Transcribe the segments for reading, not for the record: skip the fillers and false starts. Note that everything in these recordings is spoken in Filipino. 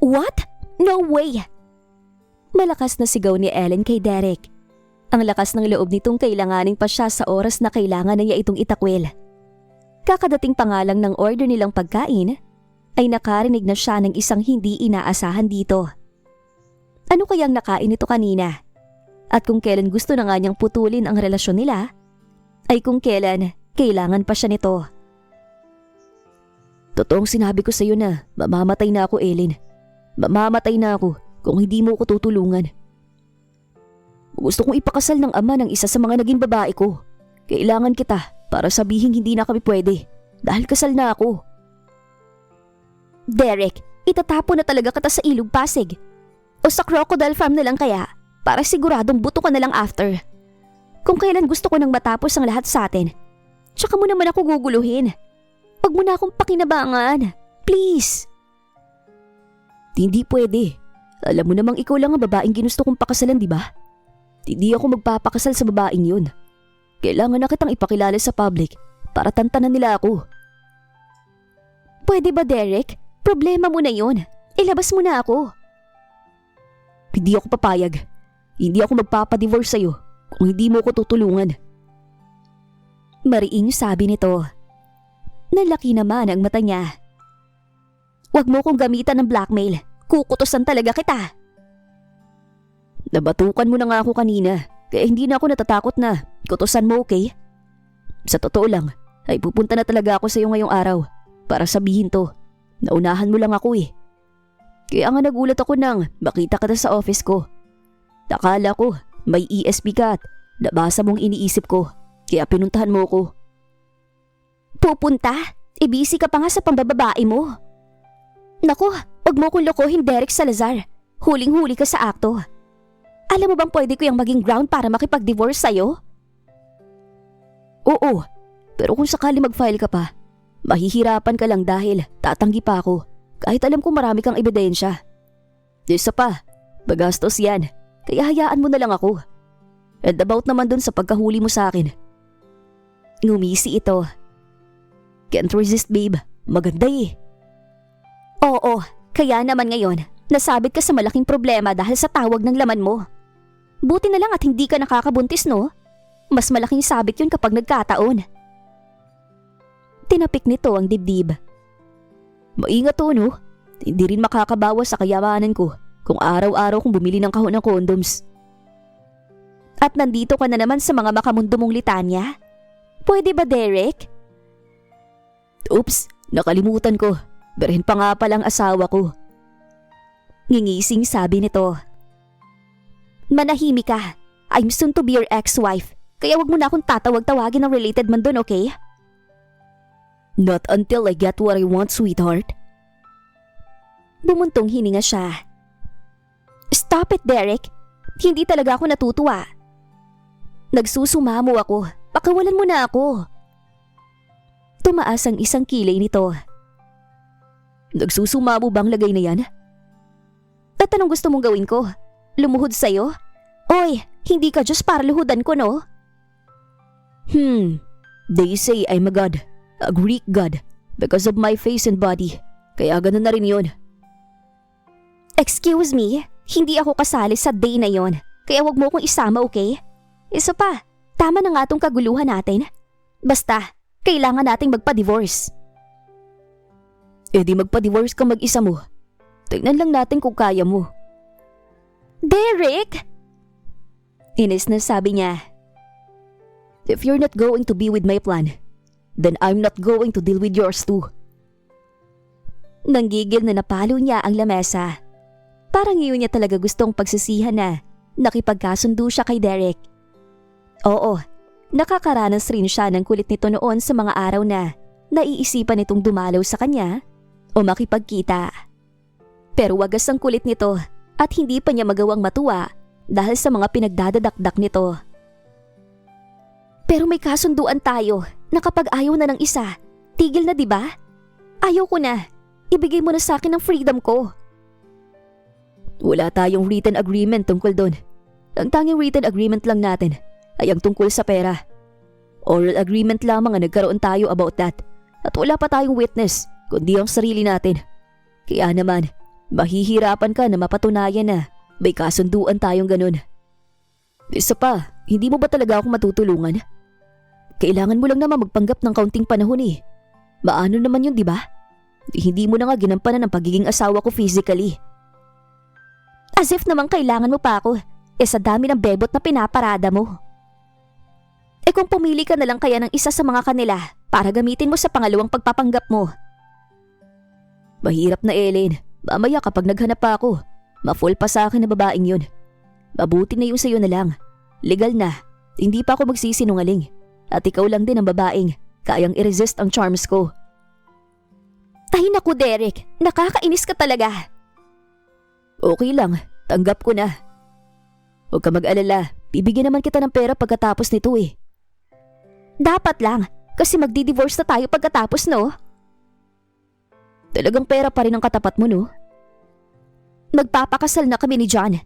What? No way! Malakas na sigaw ni Ellen kay Derek. Ang lakas ng loob nitong kailanganin pa siya sa oras na kailangan na niya itong itakwil. Kakadating pa nga lang ng order nilang pagkain, ay nakarinig na siya ng isang hindi inaasahan dito. Ano kayang nakain ito kanina? At kung kailan gusto na nga niyang putulin ang relasyon nila, ay kung kailan kailangan pa siya nito. Totoong sinabi ko sa iyo na mamamatay na ako, Ellen. Mamamatay na ako kung hindi mo ko tutulungan. Gusto kong ipakasal ng ama ng isa sa mga naging babae ko. Kailangan kita para sabihin hindi na kami pwede dahil kasal na ako. Derek, itatapon na talaga kita sa Ilog Pasig. O sa crocodile farm na lang kaya para siguradong buto ka na lang after. Kung kailan gusto ko nang matapos ang lahat sa atin, tsaka mo naman ako guguluhin. Huwag mo na akong pakinabangan. Please. Hindi pwede. Alam mo namang ikaw lang ang babaeng ginusto kong pakasalan, di ba? Hindi ako magpapakasal sa babaeng yun. Kailangan na kitang ipakilala sa public para tantanan nila ako. Pwede ba, Derek? Problema mo na yun. Ilabas mo na ako. Hindi ako papayag. Hindi ako magpapadivorce sa'yo kung hindi mo ko tutulungan. Mariing sabi nito. Nalaki naman ang mata niya. Huwag mo kong gamitan ng blackmail. Kukutusan talaga kita. Nabatukan mo na nga ako kanina, kaya hindi na ako natatakot na kutusan mo, okay? Sa totoo lang, ay pupunta na talaga ako sa iyo ngayong araw para sabihin to. Naunahan mo lang ako eh. Kaya nga nagulat ako nang makita ka na sa office ko. Nakala ko may ESP ka at nabasa mong iniisip ko, kaya pinuntahan mo ko. Pupunta? Busy ka pa nga sa pambababae mo. Naku, wag mo kong lokohin, Derek Salazar. Huling-huli ka sa akto. Alam mo bang pwede ko yung maging ground para makipag-divorce sa'yo? Oo, pero kung sakali mag-file ka pa, mahihirapan ka lang dahil tatanggi pa ako kahit alam ko marami kang ebidensya. Isa pa, magastos yan, kaya hayaan mo na lang ako. And about naman dun sa pagkahuli mo sa akin. Ngumisi ito. Can't resist, babe. Maganda eh. Oo, kaya naman ngayon, nasabit ka sa malaking problema dahil sa tawag ng laman mo. Buti na lang at hindi ka nakakabuntis, no? Mas malaking sabit yun kapag nagkataon. Tinapik nito ang dibdib. Maingat to, no? Hindi rin makakabawas sa kayamanan ko kung araw-araw kong bumili ng kahon ng condoms. At nandito ka na naman sa mga makamundo mong litanya? Pwede ba, Derek? Oops, nakalimutan ko. Berhen pa nga palang asawa ko. Ngingising sabi nito. Manahimik ka. I'm soon to be your ex-wife. Kaya wag mo na akong tatawag-tawagin ng related man dun, okay? Not until I get what I want, sweetheart. Bumuntong hininga siya. Stop it, Derek. Hindi talaga ako natutuwa. Nagsusumamo ako. Pakawalan mo na ako. Tumaas ang isang kilay nito. Nagsusumamo bang lagay na yan? At anong gusto mong gawin ko? Lumuhod sa'yo? Oy, hindi ka Diyos para luhudan ko, no? They say I'm a god. A Greek god. Because of my face and body. Kaya ganun na rin yun. Excuse me? Hindi ako kasali sa day na yon. Kaya wag mo akong isama, okay? Isa pa, tama na nga tong kaguluhan natin. Basta, kailangan nating magpa-divorce. Eh di magpa-divorce ka mag-isa mo. Tignan lang natin kung kaya mo. Derek! Inis na sabi niya. If you're not going to be with my plan, then I'm not going to deal with yours too. Nanggigil na napalo niya ang lamesa. Parang iyon niya talaga gustong pagsisihan na nakipagkasundo siya kay Derek. Oo, nakakaranas rin siya ng kulit nito noon sa mga araw na naiisipan nitong dumalaw sa kanya o makipagkita. Pero wagas ang kulit nito at hindi pa niya magawang matuwa dahil sa mga pinagdadadakdak nito. Pero may kasunduan tayo na kapag ayaw na ng isa, tigil na, 'di ba? Ayaw ko na. Ibigay mo na sa akin ang freedom ko. Wala tayong written agreement tungkol doon. Ang tanging written agreement lang natin ay ang tungkol sa pera. Oral agreement lamang ang nagkaroon tayo about that. At wala pa tayong witness kundi ang sarili natin. Kaya naman, Mahihirapan ka na mapatunayan na may kasunduan tayong ganun. Isa pa, hindi mo ba talaga ako matutulungan? Kailangan mo lang naman magpanggap ng kaunting panahon eh. Maano naman yun, di ba? Hindi mo na nga ginampanan ng pagiging asawa ko physically. As if naman kailangan mo pa ako, sa dami ng bebot na pinaparada mo. Kung pumili ka na lang kaya ng isa sa mga kanila para gamitin mo sa pangalawang pagpapanggap mo. Mahirap na, Ellen. Mamaya kapag naghanap pa ako, ma-fall pa sa akin na babaeng yun. Mabuti na yung sa'yo na lang. Legal na, hindi pa ako magsisinungaling. At ikaw lang din ang babaeng kayang i-resist ang charms ko. Ay naku, Derek, nakakainis ka talaga. Okay lang, tanggap ko na. Huwag ka mag-alala, bibigyan naman kita ng pera pagkatapos nito eh. Dapat lang, kasi magdi-divorce na tayo pagkatapos, no? Talagang pera pa rin ang katapat mo, no? Magpapakasal na kami ni John.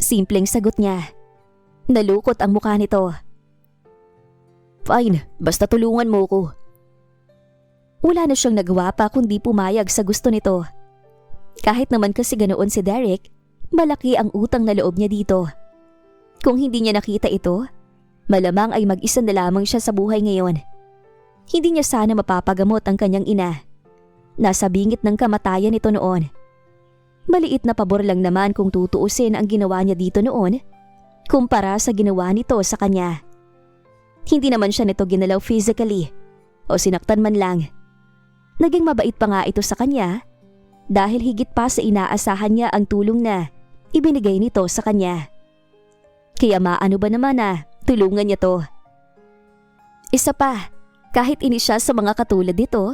Simpleng sagot niya. Nalukot ang mukha nito. Fine, basta tulungan mo ko. Wala na siyang nagawa pa kundi pumayag sa gusto nito. Kahit naman kasi ganoon si Derek, malaki ang utang na loob niya dito. Kung hindi niya nakita ito, malamang ay mag-isa na lamang siya sa buhay ngayon. Hindi niya sana mapapagamot ang kanyang ina. Nasa bingit ng kamatayan ito noon. Maliit na pabor lang naman kung tutuusin ang ginawa niya dito noon, kumpara sa ginawa nito sa kanya. Hindi naman siya nito ginalaw physically o sinaktan man lang. Naging mabait pa nga ito sa kanya dahil higit pa sa inaasahan niya ang tulong na ibinigay nito sa kanya. Kaya maano ba naman na tulungan niya to. Isa pa, kahit ini siya sa mga katulad nito,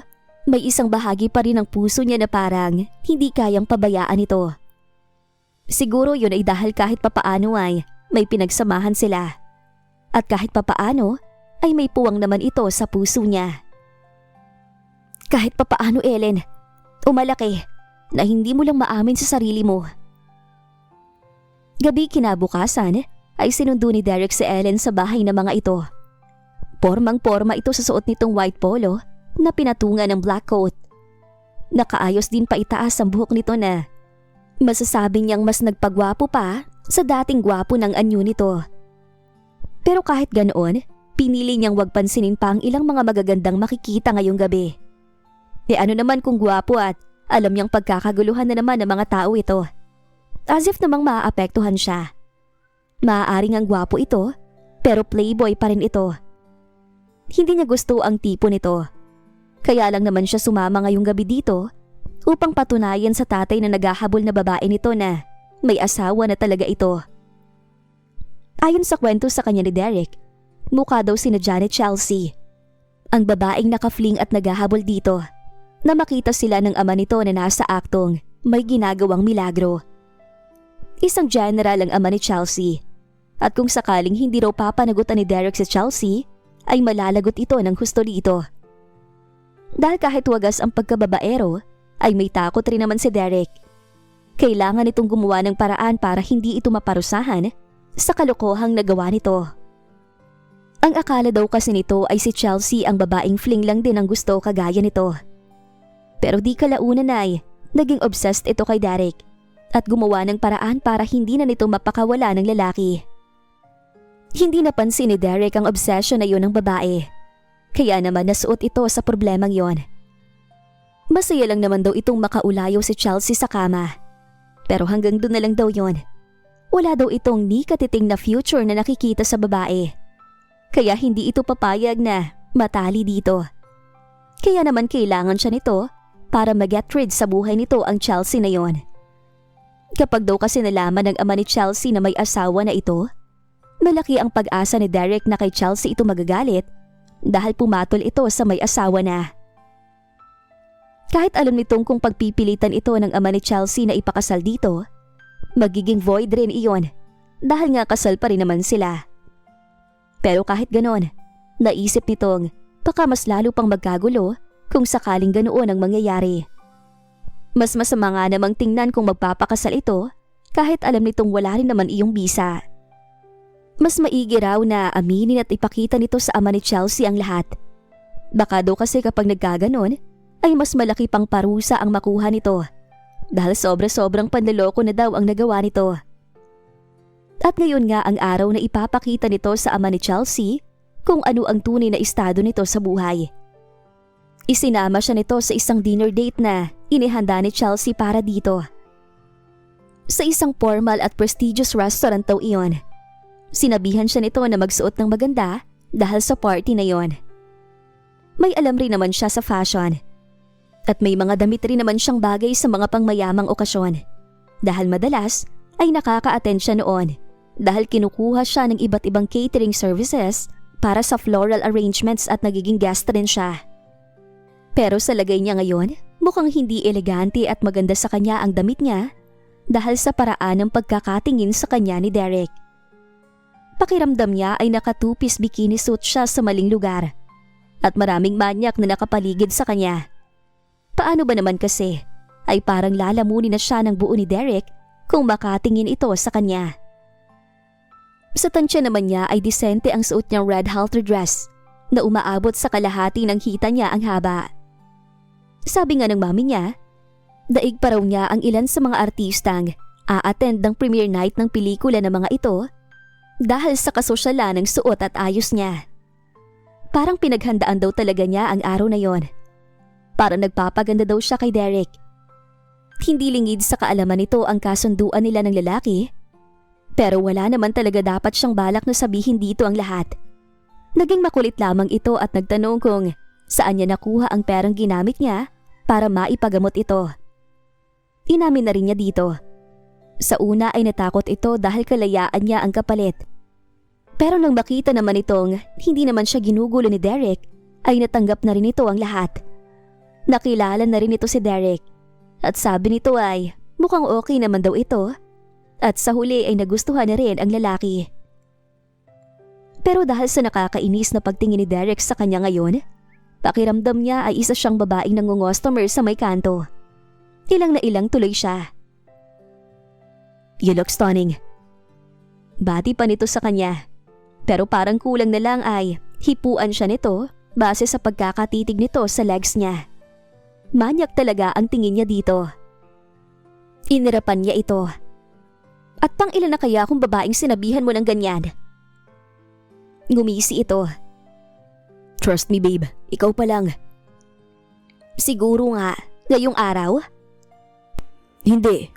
may isang bahagi pa rin ng puso niya na parang hindi kayang pabayaan ito. Siguro yun ay dahil kahit papaano ay may pinagsamahan sila. At kahit papaano ay may puwang naman ito sa puso niya. Kahit papaano, Ellen, umalaki na hindi mo lang maamin sa sarili mo. Gabi kinabukasan ay sinundo ni Derek si Ellen sa bahay ng mga ito. Pormang-porma ito sa suot nitong white polo na pinatungan ng black coat. Nakaayos din pa itaas ang buhok nito na masasabi niyang mas nagpagwapo pa sa dating gwapo ng anyo nito. Pero kahit ganoon, pinili niyang wag pansinin pa ang ilang mga magagandang makikita ngayong gabi. Ano naman kung gwapo at alam niyang pagkakaguluhan na naman ng mga tao ito. As if namang maaapektuhan siya. Maaaring ang gwapo ito, pero playboy pa rin ito. Hindi niya gusto ang tipo nito. Kaya lang naman siya sumama ngayong gabi dito upang patunayan sa tatay na naghahabol na babae nito na may asawa na talaga ito. Ayon sa kwento sa kanya ni Derek, mukha daw sina Janet Chelsea, ang babaeng nakafling at naghahabol dito, na makita sila ng ama nito na nasa aktong may ginagawang milagro. Isang general ang ama ni Chelsea, at kung sakaling hindi raw papanagutan ni Derek si Chelsea, ay malalagot ito ng husto dito. Dahil kahit wagas ang pagkababaero, ay may takot rin naman si Derek. Kailangan itong gumawa ng paraan para hindi ito maparusahan sa kalokohang nagawa nito. Ang akala daw kasi nito ay si Chelsea ang babaeng fling lang din ang gusto kagaya nito. Pero di kalaunan ay naging obsessed ito kay Derek at gumawa ng paraan para hindi na nito mapakawala ng lalaki. Hindi napansin ni Derek ang obsession na yun ng babae. Kaya naman nasuot ito sa problemang yon. Masaya lang naman daw itong makaulayo si Chelsea sa kama. Pero hanggang doon na lang daw yon. Wala daw itong ni katiting na future na nakikita sa babae. Kaya hindi ito papayag na matali dito. Kaya naman kailangan siya nito para mag-get rid sa buhay nito ang Chelsea na yon. Kapag daw kasi nalaman ng ama ni Chelsea na may asawa na ito, malaki ang pag-asa ni Derek na kay Chelsea ito magagalit dahil pumatol ito sa may asawa na. Kahit alam nitong kung pagpipilitan ito ng ama ni Chelsea na ipakasal dito, magiging void rin iyon dahil nga kasal pa rin naman sila. Pero kahit ganon, naisip nitong baka mas lalo pang magkagulo kung sakaling ganoon ang mangyayari. Mas masama nga namang tingnan kung magpapakasal ito kahit alam nitong wala rin naman iyong bisa. Mas maigi raw na aminin at ipakita nito sa ama ni Chelsea ang lahat. Baka daw kasi kapag nagkaganon ay mas malaki pang parusa ang makuha nito dahil sobra-sobrang panloloko na daw ang nagawa nito. At ngayon nga ang araw na ipapakita nito sa ama ni Chelsea kung ano ang tunay na estado nito sa buhay. Isinama siya nito sa isang dinner date na inihanda ni Chelsea para dito. Sa isang formal at prestigious restaurant daw iyon. Sinabihan siya nito na magsuot ng maganda dahil sa party na yon. May alam rin naman siya sa fashion. At may mga damit rin naman siyang bagay sa mga pangmayamang okasyon. Dahil madalas ay nakaka-attend siya noon dahil kinukuha siya ng iba't ibang catering services para sa floral arrangements at nagiging guest rin siya. Pero sa lagay niya ngayon, mukhang hindi elegante at maganda sa kanya ang damit niya dahil sa paraan ng pagkakatingin sa kanya ni Derek. Pakiramdam niya ay naka two-piece bikini suit siya sa maling lugar at maraming manyak na nakapaligid sa kanya. Paano ba naman kasi ay parang lalamunin na siya ng buo ni Derek kung makatingin ito sa kanya. Sa tansya naman niya ay disente ang suot niyang red halter dress na umaabot sa kalahati ng hita niya ang haba. Sabi nga ng mami niya, daig pa raw niya ang ilan sa mga artistang a-attend ng premiere night ng pelikula ng mga ito dahil sa kasosyalan ng suot at ayos niya. Parang pinaghandaan daw talaga niya ang araw na yon. Parang nagpapaganda daw siya kay Derek. Hindi lingid sa kaalaman nito ang kasunduan nila ng lalaki. Pero wala naman talaga dapat siyang balak na sabihin dito ang lahat. Naging makulit lamang ito at nagtanong kung saan niya nakuha ang perang ginamit niya para maipagamot ito. Inamin na rin niya dito. Sa una ay natakot ito dahil kalayaan niya ang kapalit. Pero nang makita naman itong hindi naman siya ginugulo ni Derek, ay natanggap na rin ito ang lahat. Nakilala na rin ito si Derek at sabi nito ay mukhang okay naman daw ito. At sa huli ay nagustuhan na rin ang lalaki. Pero dahil sa nakakainis na pagtingin ni Derek sa kanya ngayon, pakiramdam niya ay isa siyang babaeng nangungostomer sa may kanto. Ilang na ilang tuloy siya. "You look stunning." Bati pa nito sa kanya. Pero parang kulang na lang ay hipuan siya nito base sa pagkakatitig nito sa legs niya. Manyak talaga ang tingin niya dito. Inirapan niya ito. At pang ilan na kaya kung babaeng sinabihan mo ng ganyan? Ngumisi ito. "Trust me babe, ikaw pa lang." "Siguro nga, ngayong araw?" "Hindi.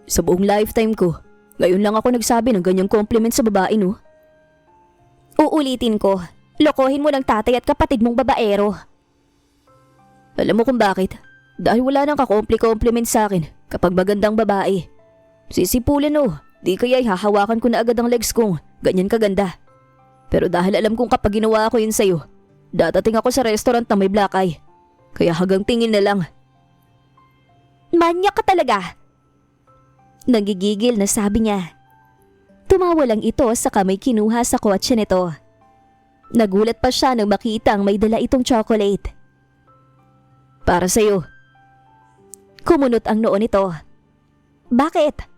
Sa buong lifetime ko, ngayon lang ako nagsabi ng ganyang compliment sa babae no." "Uulitin ko, lokohin mo ng tatay at kapatid mong babaero." "Alam mo kung bakit? Dahil wala nang kakompli-compliment sa akin kapag magandang babae. Sisipulan oh. Di kaya'y hahawakan ko na agad ang legs kong ganyan kaganda. Pero dahil alam kong kapag ginawa ko yun sa'yo, dadating ako sa restaurant na may black eye. Kaya hanggang tingin na lang." "Manyak ka talaga!" Nagigigil na sabi niya. Tumawa lang ito sa kamay kinuha sa kotse nito. Nagulat pa siya nang makitang may dala itong chocolate. "Para sa'yo." Kumunot ang noo nito. "Bakit?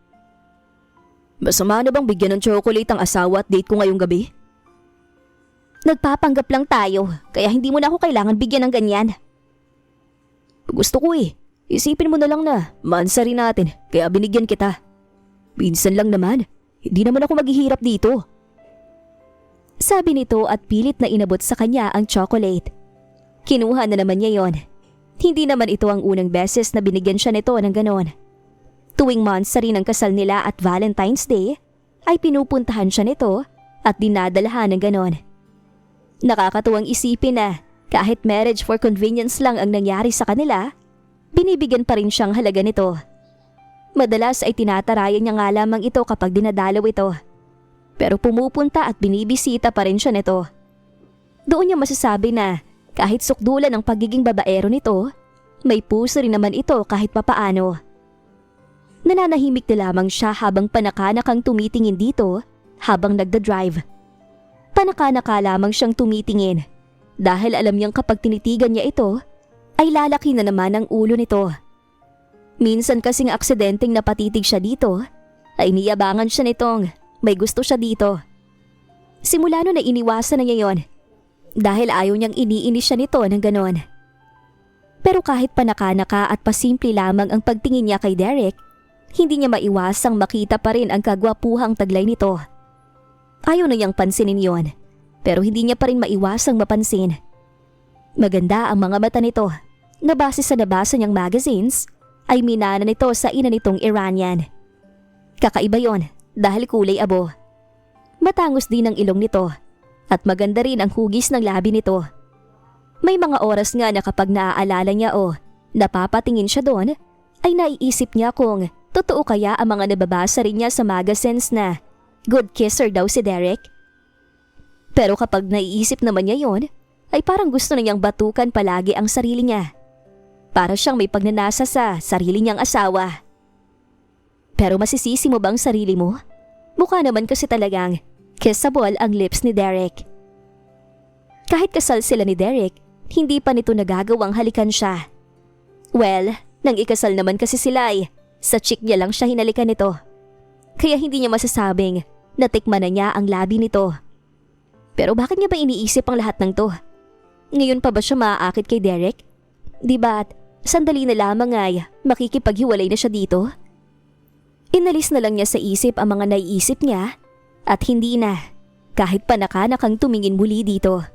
Masama na bang bigyan ng chocolate ang asawa at date ko ngayong gabi?" "Nagpapanggap lang tayo, kaya hindi mo na ako kailangan bigyan ng ganyan." "Gusto ko eh. Isipin mo na lang na mansa rin natin, kaya binigyan kita. Minsan lang naman, hindi naman ako maghihirap dito." Sabi nito at pilit na inabot sa kanya ang chocolate. Kinuha na naman niya yon. Hindi naman ito ang unang beses na binigyan siya nito ng ganon. Tuwing months rin ang kasal nila at Valentine's Day, ay pinupuntahan siya nito at dinadalahan ng ganon. Nakakatuwang isipin na kahit marriage for convenience lang ang nangyari sa kanila, binibigyan pa rin siyang halaga nito. Madalas ay tinatarayan niya nga lamang ito kapag dinadalaw ito. Pero pumupunta at binibisita pa rin siya nito. Doon niya masasabi na kahit sukdulan ang pagiging babaero nito, may puso rin naman ito kahit papaano. Nananahimik na lamang siya habang panakanakang tumitingin dito habang nagda-drive. Panakanaka lamang siyang tumitingin dahil alam niyang kapag tinitigan niya ito, ay lalaki na naman ang ulo nito. Minsan kasing aksidenteng napatitig siya dito, ay niyabangan siya nitong may gusto siya dito. Simula noon ay iniwasan na niya yon dahil ayaw niyang iniinis siya nito ng ganon. Pero kahit panaka-naka at pasimple lamang ang pagtingin niya kay Derek, hindi niya maiwasang makita pa rin ang kagwapuhang taglay nito. Ayaw na niyang pansinin yon, pero hindi niya pa rin maiwasang mapansin. Maganda ang mga mata nito na base sa nabasa niyang magazines ay minana nito sa ina nitong Iranian. Kakaiba yon dahil kulay abo. Matangos din ang ilong nito at maganda rin ang hugis ng labi nito. May mga oras nga na kapag naaalala niya o napapatingin siya doon, ay naiisip niya kung totoo kaya ang mga nababasa rin niya sa magazines na good kisser daw si Derek. Pero kapag naiisip naman niya yon, ay parang gusto na niyang batukan palagi ang sarili niya. Para siyang may pagnanasa sa sarili niyang asawa. Pero masisisi mo bang sarili mo? Mukha naman kasi talagang kissable ang lips ni Derek. Kahit kasal sila ni Derek, hindi pa nito nagagawang halikan siya. Well, nang ikasal naman kasi sila ay sa chick niya lang siya hinalikan nito. Kaya hindi niya masasabing natikman na niya ang labi nito. Pero bakit niya ba iniisip ang lahat ng to? Ngayon pa ba siya maaakit kay Derek? Di ba't sandali na lamang ay makikipaghiwalay na siya dito? Inalis na lang niya sa isip ang mga naiisip niya at hindi na kahit panaka-nakang tumingin muli dito.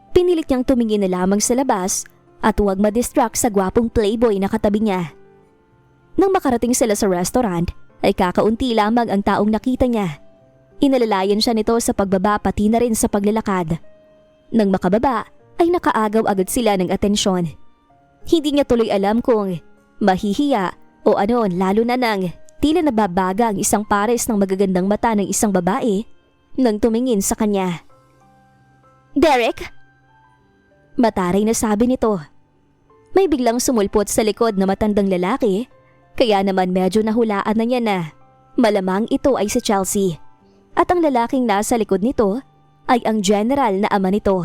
Pinilit niyang tumingin na lamang sa labas at huwag ma-distract sa gwapong playboy na katabi niya. Nang makarating sila sa restaurant ay kakaunti lamang ang taong nakita niya. Inalalayan siya nito sa pagbaba pati na rin sa paglalakad. Nang makababa ay nakaagaw agad sila ng atensyon. Hindi niya tuloy alam kung mahihiya o ano lalo na nang tila nababaga ang isang pares ng magagandang mata ng isang babae nang tumingin sa kanya. Derek? Mataray na sabi nito. May biglang sumulpot sa likod na matandang lalaki, kaya naman medyo nahulaan na niya na malamang ito ay si Chelsea. At ang lalaking nasa likod nito ay ang general na ama nito.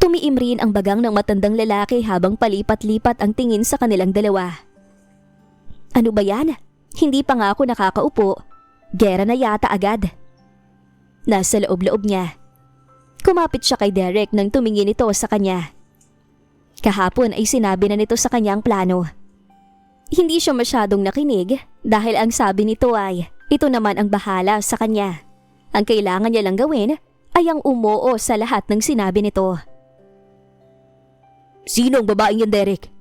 Tumiim rin ang bagang ng matandang lalaki habang palipat-lipat ang tingin sa kanilang dalawa. Ano ba yan? Hindi pa nga ako nakakaupo. Gera na yata agad. Nasa loob-loob niya. Kumapit siya kay Derek nang tumingin ito sa kanya. Kahapon ay sinabi na nito sa kanyang plano. Hindi siya masyadong nakinig dahil ang sabi nito ay ito naman ang bahala sa kanya. Ang kailangan niya lang gawin ay ang umuo sa lahat ng sinabi nito. Sino ang babaeng yan, Derek?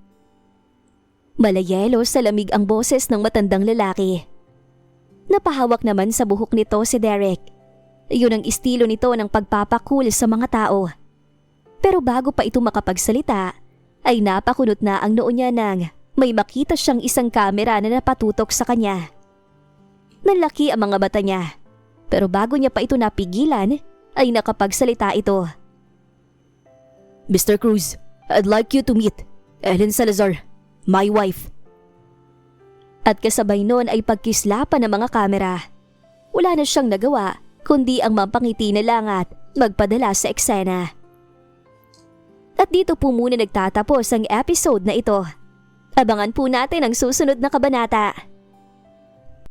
Malayelo sa lamig ang boses ng matandang lalaki. Napahawak naman sa buhok nito si Derek. Iyon ang estilo nito ng pagpapakul sa mga tao. Pero bago pa ito makapagsalita, ay napakunot na ang noo niya nang may makita siyang isang kamera na napatutok sa kanya. Nanlaki ang mga mata niya, pero bago niya pa ito napigilan, ay nakapagsalita ito. Mr. Cruz, I'd like you to meet Ellen Salazar, my wife. At kasabay noon ay pagkislapan ng mga kamera. Wala na siyang nagawa kundi ang mapangiti na lang at magpadala sa eksena. At dito po muna nagtatapos ang episode na ito. Abangan po natin ang susunod na kabanata.